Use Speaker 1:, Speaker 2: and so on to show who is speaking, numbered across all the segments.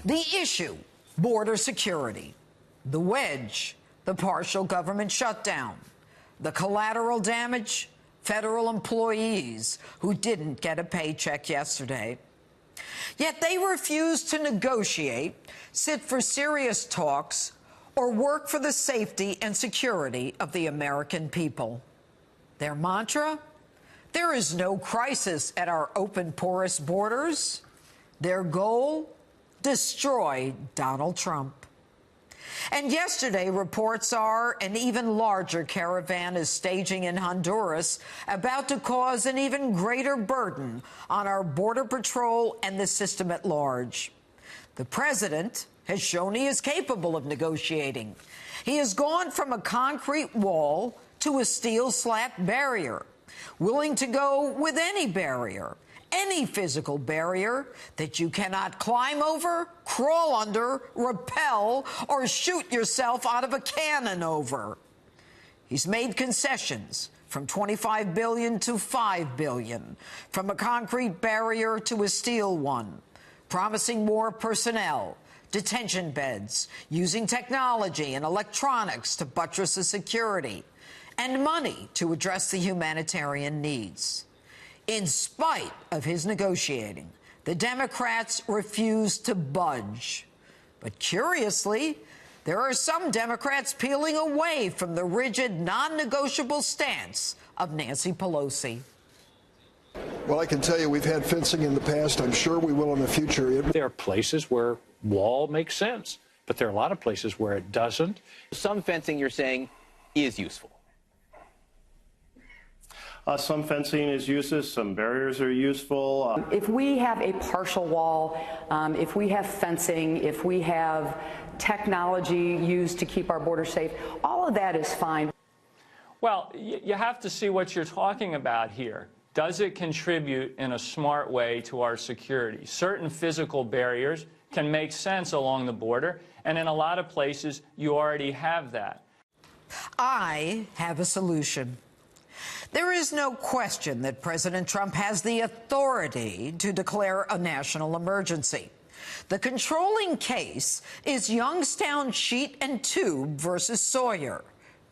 Speaker 1: The issue, border security. The wedge, the partial government shutdown. The collateral damage, federal employees who didn't get a paycheck yesterday. Yet they refuse to negotiate, sit for serious talks, or work for the safety and security of the American people. Their mantra? There is no crisis at our open, porous borders. Their goal? Destroy Donald Trump. And yesterday, reports are an even larger caravan is staging in Honduras, about to cause an even greater burden on our Border Patrol and the system at large. The president has shown he is capable of negotiating. He has gone from a concrete wall to a steel slat barrier, willing to go with any barrier, any physical barrier that you cannot climb over, crawl under, rappel, or shoot yourself out of a cannon over. He's made concessions from $25 billion to $5 billion, from a concrete barrier to a steel one, promising more personnel, detention beds, using technology and electronics to buttress the security, and money to address the humanitarian needs. In spite of his negotiating, the Democrats refuse to budge. But curiously, there are some Democrats peeling away from the rigid, non-negotiable stance of Nancy Pelosi.
Speaker 2: Well, I can tell you we've had fencing in the past. I'm sure we will in the future.
Speaker 3: There are places where wall makes sense, but there are a lot of places where it doesn't.
Speaker 4: Some fencing, you're saying, is useful.
Speaker 5: Some fencing is useless, some barriers are useful.
Speaker 6: If we have a partial wall, if we have fencing, if we have technology used to keep our border safe, all of that is fine.
Speaker 7: Well, you have to see what you're talking about here. Does it contribute in a smart way to our security? Certain physical barriers can make sense along the border, and in a lot of places, you already have that.
Speaker 1: I have a solution. There is no question that President Trump has the authority to declare a national emergency. The controlling case is Youngstown Sheet and Tube versus Sawyer,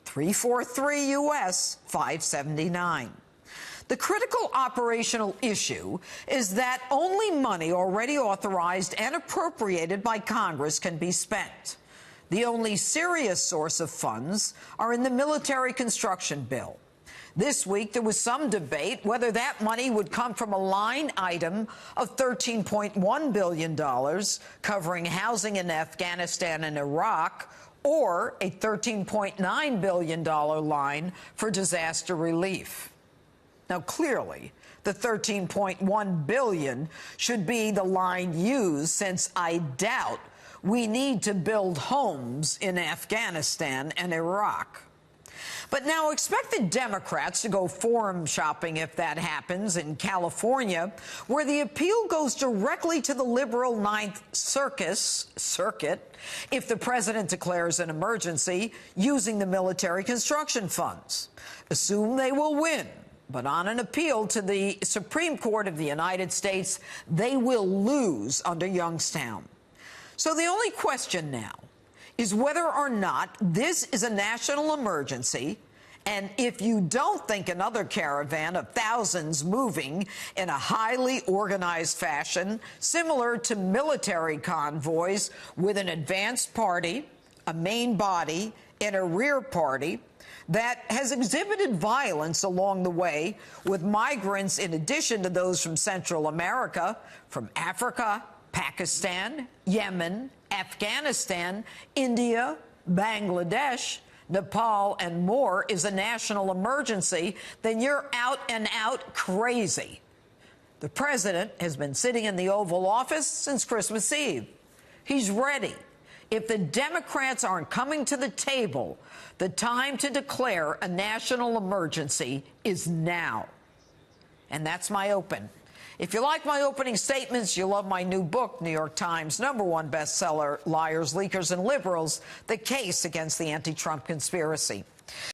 Speaker 1: 343 U.S. 579. The critical operational issue is that only money already authorized and appropriated by Congress can be spent. The only serious source of funds are in the military construction bill. This week, there was some debate whether that money would come from a line item of $13.1 billion covering housing in Afghanistan and Iraq, or a $13.9 billion line for disaster relief. Now, clearly, the $13.1 billion should be the line used, since I doubt we need to build homes in Afghanistan and Iraq. But now expect the Democrats to go forum shopping if that happens in California, where the appeal goes directly to the liberal Ninth Circuit if the president declares an emergency using the military construction funds. Assume they will win, but on an appeal to the Supreme Court of the United States, they will lose under Youngstown. So the only question now is whether or not this is a national emergency, and if you don't think another caravan of thousands moving in a highly organized fashion, similar to military convoys with an advanced party, a main body, and a rear party, that has exhibited violence along the way, with migrants in addition to those from Central America, from Africa, Pakistan, Yemen, Afghanistan, India, Bangladesh, Nepal, and more, is a national emergency, then you're out and out crazy. The president has been sitting in the Oval Office since Christmas Eve. He's ready. If the Democrats aren't coming to the table, the time to declare a national emergency is now. And that's my open. If you like my opening statements, you'll love my new book, New York Times #1 bestseller, Liars, Leakers, and Liberals: The Case Against the Anti-Trump Conspiracy.